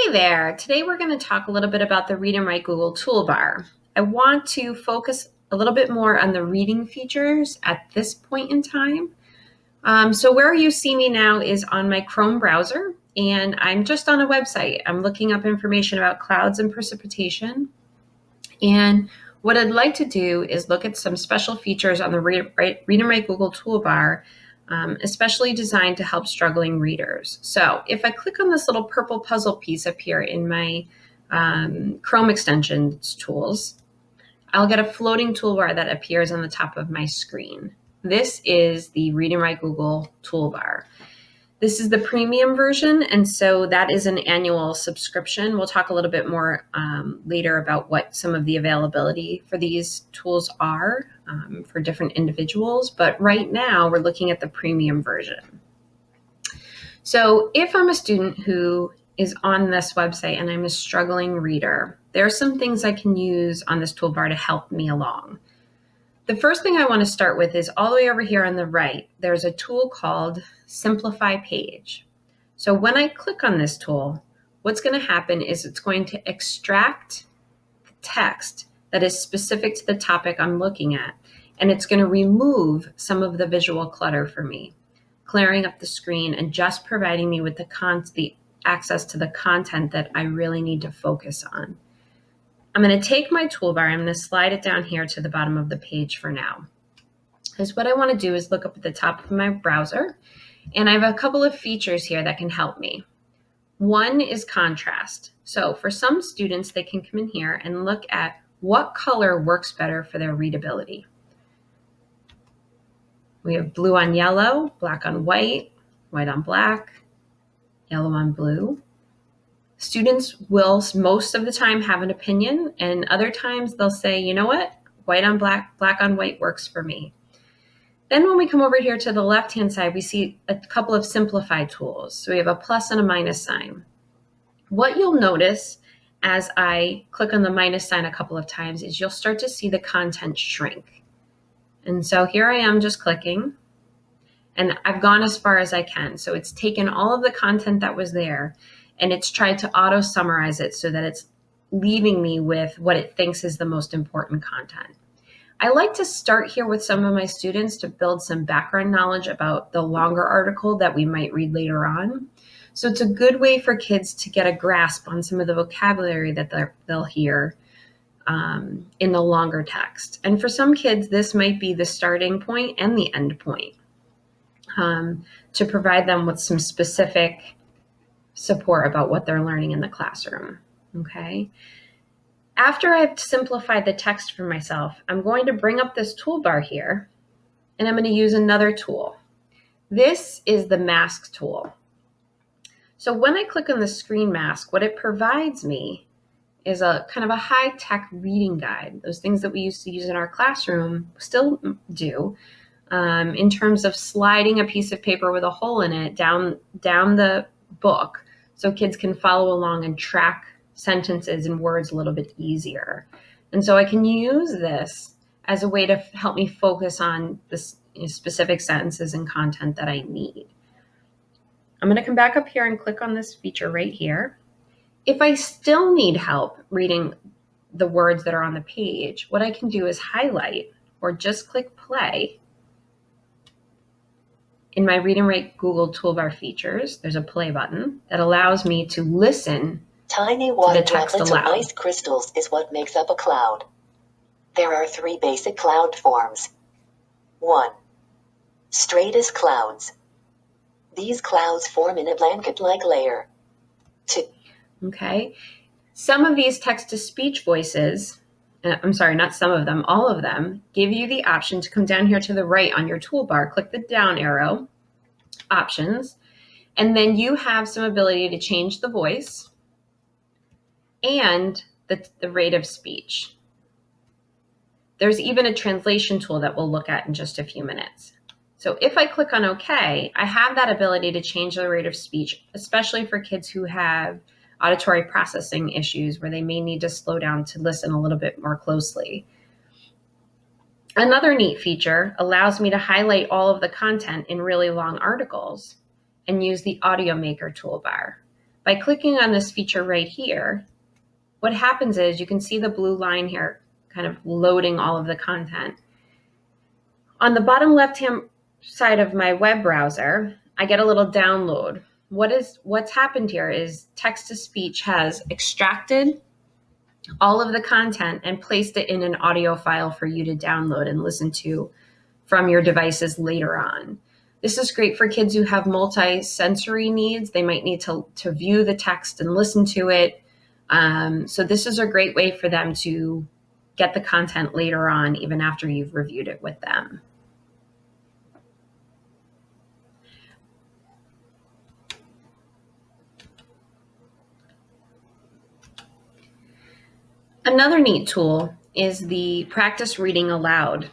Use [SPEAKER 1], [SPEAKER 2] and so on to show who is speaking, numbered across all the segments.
[SPEAKER 1] Hey there, today we're going to talk a little bit about the Read and Write Google Toolbar. I want to focus a little bit more on the reading features at this point in time. So where you see me now is on my Chrome browser, and I'm just on a website. I'm looking up information about clouds and precipitation. And what I'd like to do is look at some special features on the Read and Write Google Toolbar, especially designed to help struggling readers. So if I click on this little purple puzzle piece up here in my Chrome extensions tools, I'll get a floating toolbar that appears on the top of my screen. This is the Read and Write Google Toolbar. This is the premium version, and so that is an annual subscription. We'll talk a little bit more later about what some of the availability for these tools are for different individuals, but right now we're looking at the premium version. So if I'm a student who is on this website and I'm a struggling reader, there are some things I can use on this toolbar to help me along. The first thing I want to start with is all the way over here on the right, there's a tool called Simplify Page. So when I click on this tool, what's going to happen is it's going to extract the text that is specific to the topic I'm looking at, and it's going to remove some of the visual clutter for me, clearing up the screen and just providing me with the access to the content that I really need to focus on. I'm going to take my toolbar, I'm going to slide it down here to the bottom of the page for now. Because what I want to do is look up at the top of my browser, and I have a couple of features here that can help me. One is contrast. So for some students, they can come in here and look at what color works better for their readability. We have blue on yellow, black on white, white on black, yellow on blue. Students will most of the time have an opinion, and other times they'll say, you know what, white on black, black on white works for me. Then when we come over here to the left-hand side, we see a couple of simplified tools. So we have a plus and a minus sign. What you'll notice as I click on the minus sign a couple of times is you'll start to see the content shrink. And so here I am just clicking, and I've gone as far as I can. So it's taken all of the content that was there, and it's tried to auto summarize it so that it's leaving me with what it thinks is the most important content. I like to start here with some of my students to build some background knowledge about the longer article that we might read later on. So it's a good way for kids to get a grasp on some of the vocabulary that they'll hear in the longer text. And for some kids, this might be the starting point and the end point to provide them with some specific support about what they're learning in the classroom, okay? After I've simplified the text for myself, I'm going to bring up this toolbar here, and I'm going to use another tool. This is the mask tool. So when I click on the screen mask, what it provides me is a kind of a high-tech reading guide. Those things that we used to use in our classroom still do, in terms of sliding a piece of paper with a hole in it down the book so kids can follow along and track sentences and words a little bit easier. And so I can use this as a way to help me focus on the specific sentences and content that I need. I'm going to come back up here and click on this feature right here. If I still need help reading the words that are on the page, what I can do is highlight or just click play. In my Read and Write Google Toolbar features, there's a play button that allows me to listen
[SPEAKER 2] Tiny water droplets of ice crystals is what makes up a cloud. There are 3 basic cloud forms. 1. Stratus clouds. These clouds form in a blanket-like layer. 2.
[SPEAKER 1] Okay. Some of these text-to-speech voices, I'm sorry, not some of them, all of them, give you the option to come down here to the right on your toolbar, click the down arrow, options, and then you have some ability to change the voice and the rate of speech. There's even a translation tool that we'll look at in just a few minutes. So if I click on OK, I have that ability to change the rate of speech, especially for kids who have auditory processing issues where they may need to slow down to listen a little bit more closely. Another neat feature allows me to highlight all of the content in really long articles and use the Audio Maker toolbar. By clicking on this feature right here, what happens is you can see the blue line here kind of loading all of the content. On the bottom left-hand side of my web browser, I get a little download. What's happened here is text-to-speech has extracted all of the content and placed it in an audio file for you to download and listen to from your devices later on. This is great for kids who have multi-sensory needs. They might need to view the text and listen to it. So this is a great way for them to get the content later on, even after you've reviewed it with them. Another neat tool is the practice reading aloud.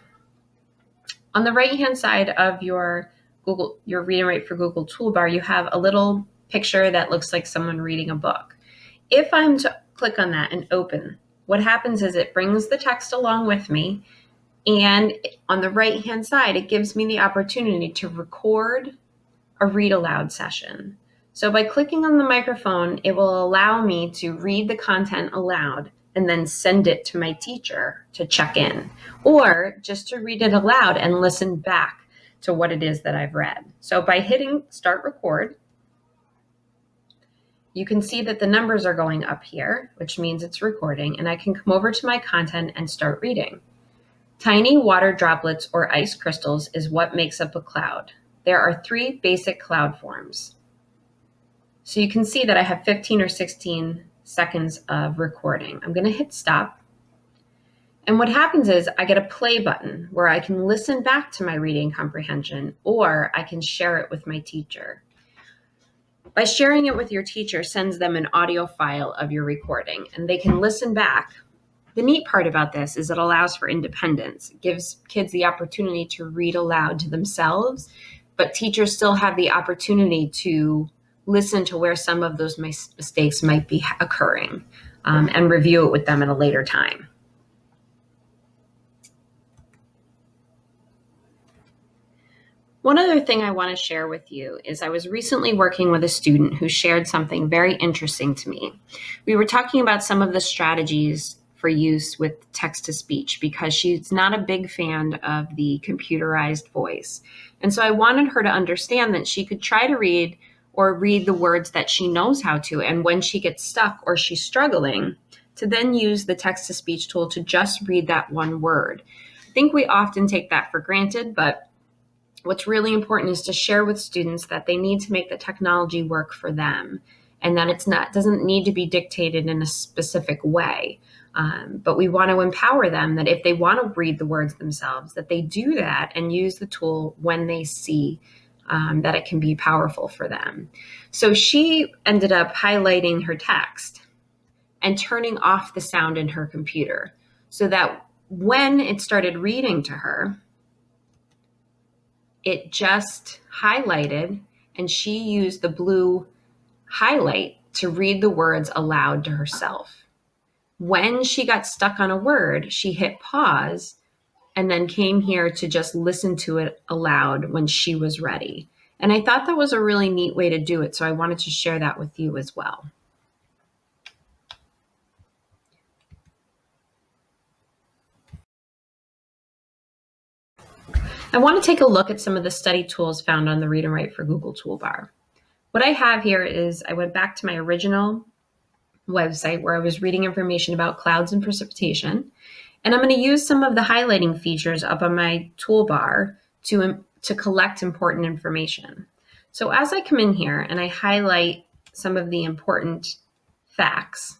[SPEAKER 1] On the right-hand side of your Read and Write for Google toolbar, you have a little picture that looks like someone reading a book. If I'm to click on that and open, what happens is it brings the text along with me, and on the right-hand side, it gives me the opportunity to record a read aloud session. So by clicking on the microphone, it will allow me to read the content aloud and then send it to my teacher to check in, or just to read it aloud and listen back to what it is that I've read. So by hitting start record, you can see that the numbers are going up here, which means it's recording, and I can come over to my content and start reading. Tiny water droplets or ice crystals is what makes up a cloud. There are 3 basic cloud forms. So you can see that I have 15 or 16 seconds of recording. I'm going to hit stop. And what happens is I get a play button where I can listen back to my reading comprehension, or I can share it with my teacher. By sharing it with your teacher sends them an audio file of your recording, and they can listen back. The neat part about this is it allows for independence. It gives kids the opportunity to read aloud to themselves, but teachers still have the opportunity to listen to where some of those mistakes might be occurring, and review it with them at a later time. One other thing I want to share with you is I was recently working with a student who shared something very interesting to me. We were talking about some of the strategies for use with text-to-speech because she's not a big fan of the computerized voice. And so I wanted her to understand that she could try to read the words that she knows how to, and when she gets stuck or she's struggling, to then use the text-to-speech tool to just read that one word. I think we often take that for granted, but what's really important is to share with students that they need to make the technology work for them, and that doesn't need to be dictated in a specific way. But we want to empower them that if they want to read the words themselves, that they do that and use the tool when they see that it can be powerful for them. So she ended up highlighting her text and turning off the sound in her computer so that when it started reading to her, it just highlighted, and she used the blue highlight to read the words aloud to herself. When she got stuck on a word, she hit pause and then came here to just listen to it aloud when she was ready. And I thought that was a really neat way to do it, so I wanted to share that with you as well. I want to take a look at some of the study tools found on the Read and Write for Google toolbar. What I have here is I went back to my original website where I was reading information about clouds and precipitation, and I'm going to use some of the highlighting features up on my toolbar to collect important information. So as I come in here and I highlight some of the important facts,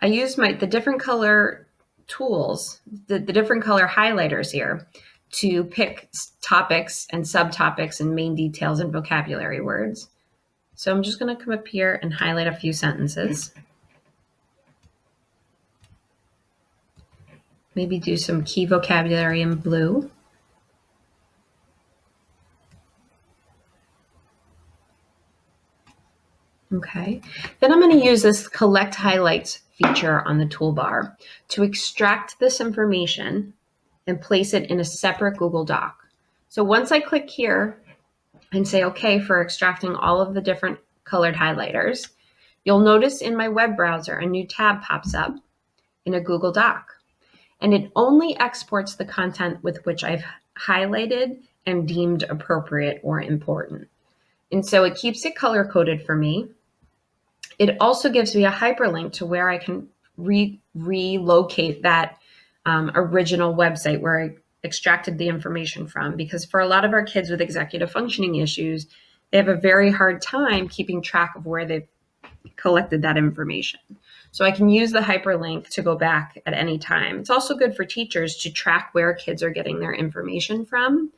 [SPEAKER 1] I use the different color tools, the different color highlighters here to pick topics and subtopics and main details and vocabulary words. So I'm just going to come up here and highlight a few sentences. Maybe do some key vocabulary in blue. Okay, then I'm going to use this collect highlights feature on the toolbar to extract this information and place it in a separate Google Doc. So once I click here, and say, okay, for extracting all of the different colored highlighters, you'll notice in my web browser a new tab pops up in a Google Doc, and it only exports the content with which I've highlighted and deemed appropriate or important. And so it keeps it color-coded for me. It also gives me a hyperlink to where I can relocate that original website where I extracted the information from, because for a lot of our kids with executive functioning issues, they have a very hard time keeping track of where they've collected that information. So I can use the hyperlink to go back at any time. It's also good for teachers to track where kids are getting their information from.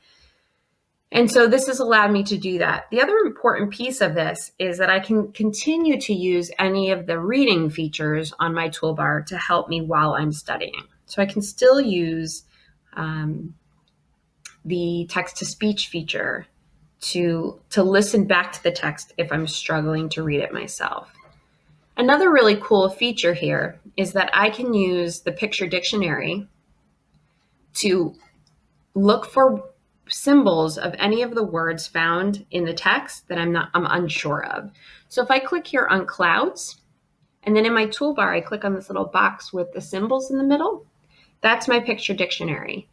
[SPEAKER 1] And so this has allowed me to do that. The other important piece of this is that I can continue to use any of the reading features on my toolbar to help me while I'm studying. So I can still use the text-to-speech feature to listen back to the text if I'm struggling to read it myself. Another really cool feature here is that I can use the picture dictionary to look for symbols of any of the words found in the text that I'm unsure of. So if I click here on clouds, and then in my toolbar, I click on this little box with the symbols in the middle, that's my picture dictionary.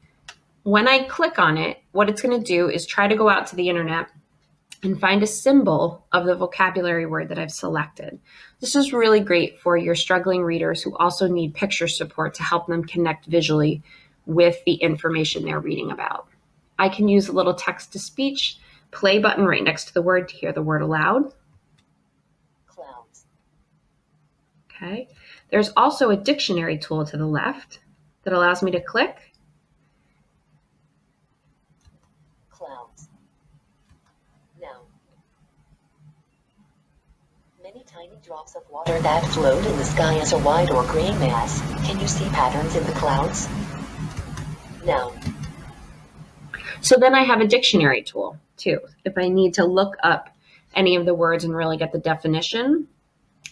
[SPEAKER 1] When I click on it, what it's going to do is try to go out to the internet and find a symbol of the vocabulary word that I've selected. This is really great for your struggling readers who also need picture support to help them connect visually with the information they're reading about. I can use a little text-to-speech play button right next to the word to hear the word aloud.
[SPEAKER 2] Clouds.
[SPEAKER 1] Okay. There's also a dictionary tool to the left that allows me to click.
[SPEAKER 2] Clouds. Now. Many tiny drops of water that float in the sky as a white or gray mass. Can you see patterns in the clouds? Now.
[SPEAKER 1] So then I have a dictionary tool too. If I need to look up any of the words and really get the definition,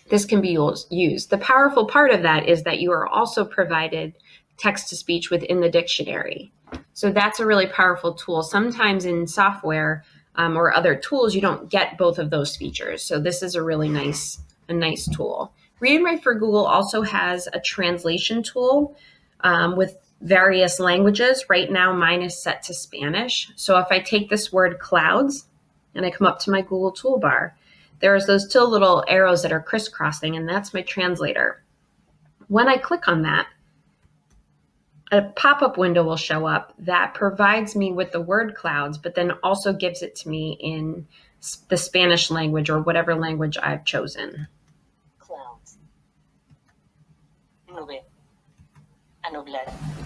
[SPEAKER 1] this can be used. The powerful part of that is that you are also provided text-to-speech within the dictionary. So that's a really powerful tool. Sometimes in software or other tools, you don't get both of those features. So this is a really nice tool. Read&Write for Google also has a translation tool with various languages. Right now, mine is set to Spanish. So if I take this word clouds and I come up to my Google toolbar, there's those two little arrows that are crisscrossing, and that's my translator. When I click on that, a pop-up window will show up that provides me with the word clouds, but then also gives it to me in the Spanish language or whatever language I've chosen.
[SPEAKER 2] Clouds. Nube.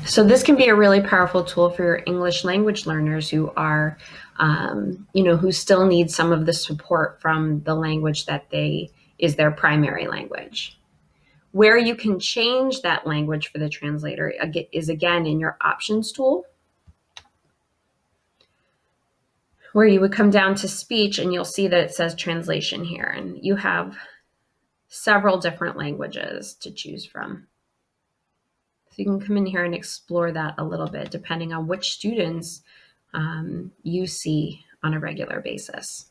[SPEAKER 1] So this can be a really powerful tool for your English language learners who are, who still need some of the support from the language that is their primary language. Where you can change that language for the translator is again in your options tool, where you would come down to speech and you'll see that it says translation here, and you have several different languages to choose from. So you can come in here and explore that a little bit depending on which students you see on a regular basis.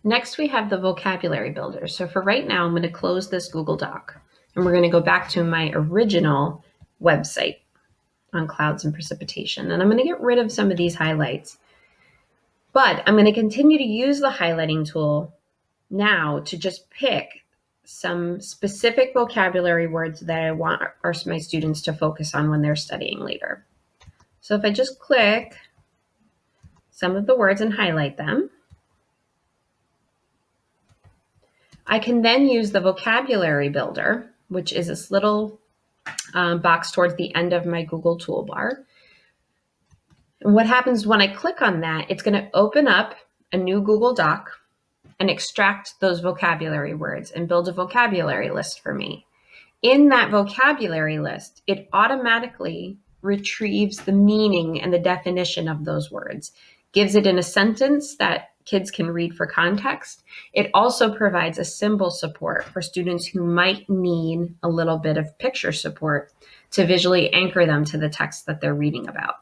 [SPEAKER 1] Next, we have the vocabulary builder. So for right now, I'm going to close this Google Doc and we're going to go back to my original website on clouds and precipitation. And I'm going to get rid of some of these highlights. But I'm going to continue to use the highlighting tool now to just pick some specific vocabulary words that I want my students to focus on when they're studying later. So if I just click some of the words and highlight them, I can then use the vocabulary builder, which is this little box towards the end of my Google toolbar. And what happens when I click on that, it's going to open up a new Google Doc and extract those vocabulary words and build a vocabulary list for me. In that vocabulary list, it automatically retrieves the meaning and the definition of those words, gives it in a sentence that kids can read for context, it also provides a symbol support for students who might need a little bit of picture support to visually anchor them to the text that they're reading about.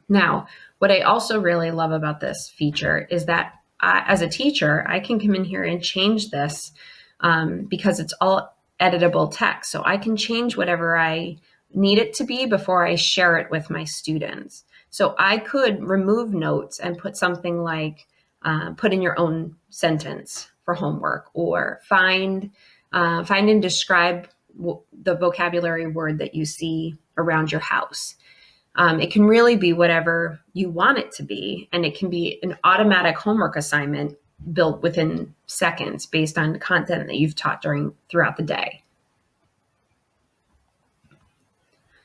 [SPEAKER 1] Now, what I also really love about this feature is that as a teacher, I can come in here and change this because it's all editable text. So I can change whatever I need it to be before I share it with my students. So I could remove notes and put something like put in your own sentence for homework, or find and describe the vocabulary word that you see around your house. It can really be whatever you want it to be, and it can be an automatic homework assignment built within seconds based on content that you've taught throughout the day.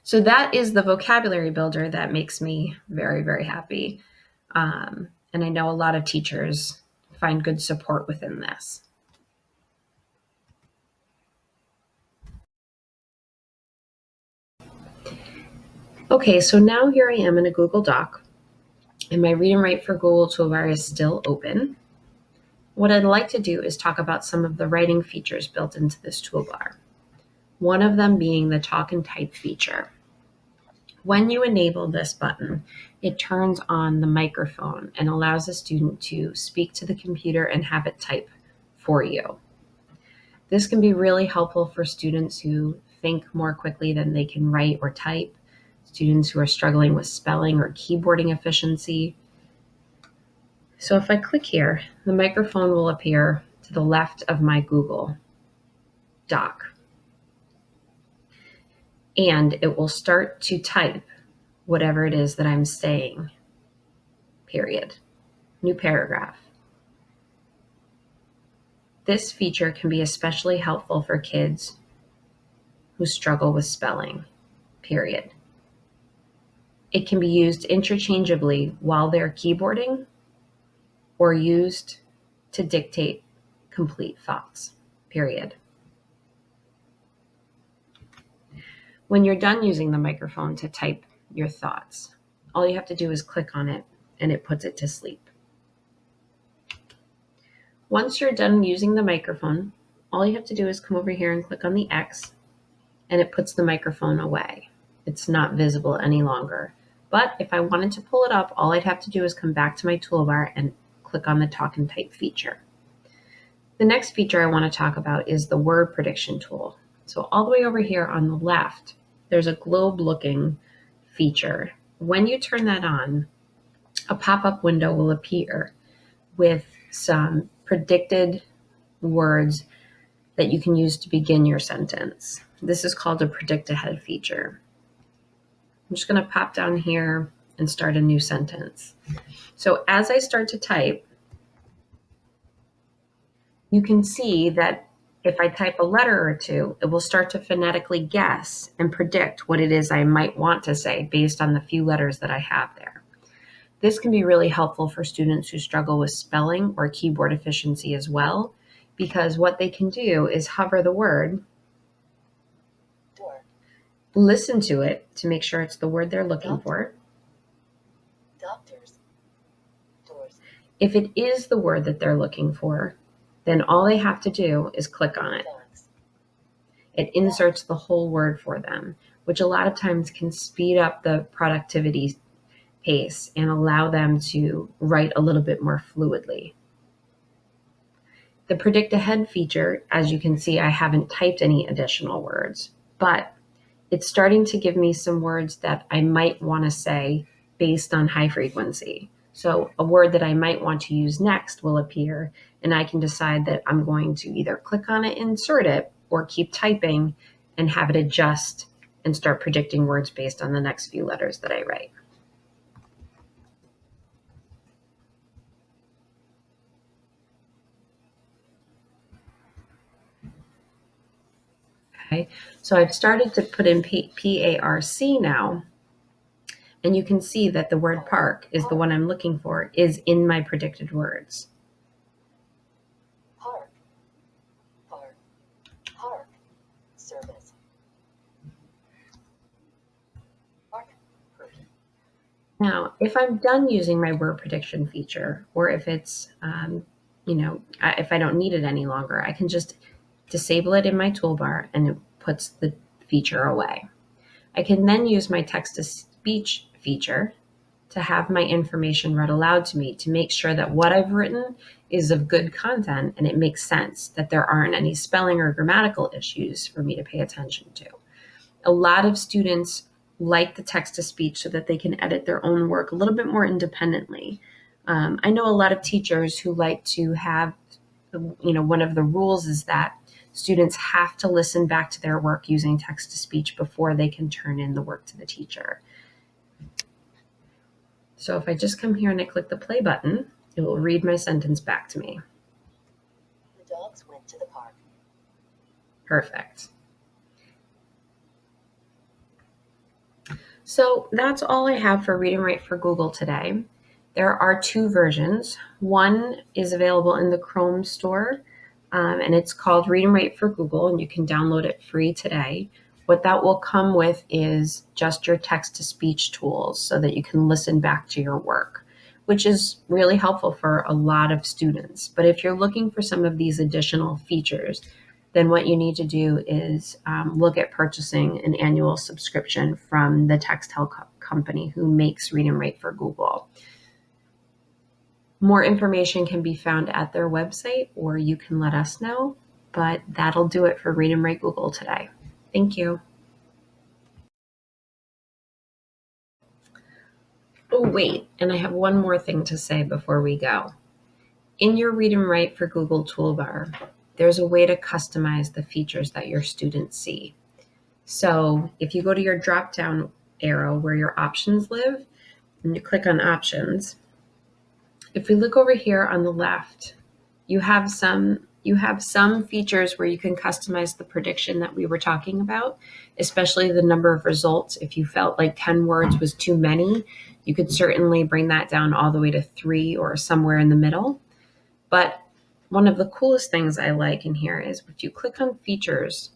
[SPEAKER 1] So that is the vocabulary builder that makes me very, very happy. And I know a lot of teachers find good support within this. Okay, so now here I am in a Google Doc, and my Read and Write for Google toolbar is still open. What I'd like to do is talk about some of the writing features built into this toolbar. One of them being the talk and type feature. When you enable this button, it turns on the microphone and allows a student to speak to the computer and have it type for you. This can be really helpful for students who think more quickly than they can write or type, students who are struggling with spelling or keyboarding efficiency. So if I click here, the microphone will appear to the left of my Google Doc. And it will start to type whatever it is that I'm saying, period. New paragraph. This feature can be especially helpful for kids who struggle with spelling, period. It can be used interchangeably while they're keyboarding or used to dictate complete thoughts, period. When you're done using the microphone to type your thoughts, all you have to do is click on it and it puts it to sleep. Once you're done using the microphone, all you have to do is come over here and click on the X, and it puts the microphone away. It's not visible any longer. But if I wanted to pull it up, all I'd have to do is come back to my toolbar and click on the talk and type feature. The next feature I want to talk about is the word prediction tool. So all the way over here on the left, there's a globe looking feature. When you turn that on, a pop-up window will appear with some predicted words that you can use to begin your sentence. This is called a predict ahead feature. I'm just going to pop down here and start a new sentence. So as I start to type, you can see that if I type a letter or two, it will start to phonetically guess and predict what it is I might want to say based on the few letters that I have there. This can be really helpful for students who struggle with spelling or keyboard efficiency as well, because what they can do is hover the word,
[SPEAKER 2] door,
[SPEAKER 1] listen to it to make sure it's the word they're looking for.
[SPEAKER 2] Doctors, doors.
[SPEAKER 1] If it is the word that they're looking for, then all they have to do is click on it.
[SPEAKER 2] Dogs.
[SPEAKER 1] It inserts the whole word for them, which a lot of times can speed up the productivity pace and allow them to write a little bit more fluidly. The predict ahead feature, as you can see, I haven't typed any additional words, but it's starting to give me some words that I might want to say based on high frequency. So a word that I might want to use next will appear, and I can decide that I'm going to either click on it, insert it, or keep typing and have it adjust and start predicting words based on the next few letters that I write. Okay, so I've started to put in PARC now, and you can see that the word park is the one I'm looking for, is in my predicted words.
[SPEAKER 2] Park, park, park, service. Park, person.
[SPEAKER 1] Now, if I'm done using my word prediction feature, or if it's, if I don't need it any longer, I can just disable it in my toolbar and it puts the feature away. I can then use my text-to-speech feature to have my information read aloud to me to make sure that what I've written is of good content and it makes sense, that there aren't any spelling or grammatical issues for me to pay attention to. A lot of students like the text-to-speech so that they can edit their own work a little bit more independently. I know a lot of teachers who like to have, one of the rules is that students have to listen back to their work using text-to-speech before they can turn in the work to the teacher. So if I just come here and I click the play button, it will read my sentence back to me.
[SPEAKER 2] The dogs went to the park.
[SPEAKER 1] Perfect. So that's all I have for Read and Write for Google today. There are 2 versions. One is available in the Chrome store, and it's called Read and Write for Google, and you can download it free today. What that will come with is just your text-to-speech tools so that you can listen back to your work, which is really helpful for a lot of students. But if you're looking for some of these additional features, then what you need to do is look at purchasing an annual subscription from the textile company who makes Read and Write for Google. More information can be found at their website, or you can let us know, but that'll do it for Read and Write Google today. Thank you. Oh, wait, and I have one more thing to say before we go. In your Read and Write for Google toolbar, there's a way to customize the features that your students see. So if you go to your drop-down arrow where your options live, and you click on options, if we look over here on the left, you have some features where you can customize the prediction that we were talking about, especially the number of results. If you felt like 10 words was too many, you could certainly bring that down all the way to 3 or somewhere in the middle. But one of the coolest things I like in here is if you click on features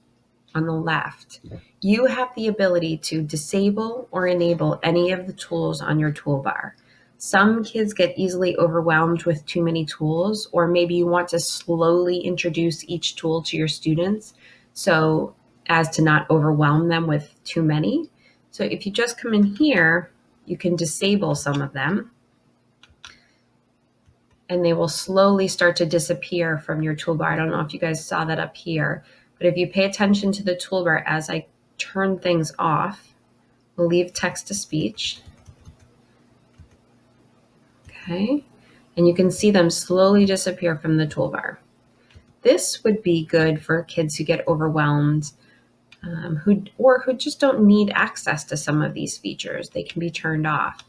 [SPEAKER 1] on the left, you have the ability to disable or enable any of the tools on your toolbar. Some kids get easily overwhelmed with too many tools, or maybe you want to slowly introduce each tool to your students so as to not overwhelm them with too many. So if you just come in here, you can disable some of them, and they will slowly start to disappear from your toolbar. I don't know if you guys saw that up here, but if you pay attention to the toolbar as I turn things off, we'll leave text to speech. Okay, and you can see them slowly disappear from the toolbar. This would be good for kids who get overwhelmed, who just don't need access to some of these features. They can be turned off.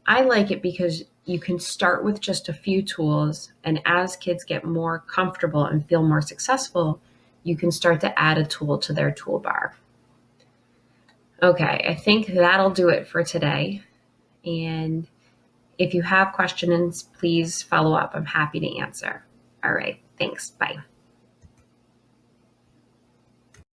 [SPEAKER 1] I like it because you can start with just a few tools, and as kids get more comfortable and feel more successful, you can start to add a tool to their toolbar. Okay, I think that'll do it for today. And if you have questions, please follow up. I'm happy to answer. All right, thanks. Bye.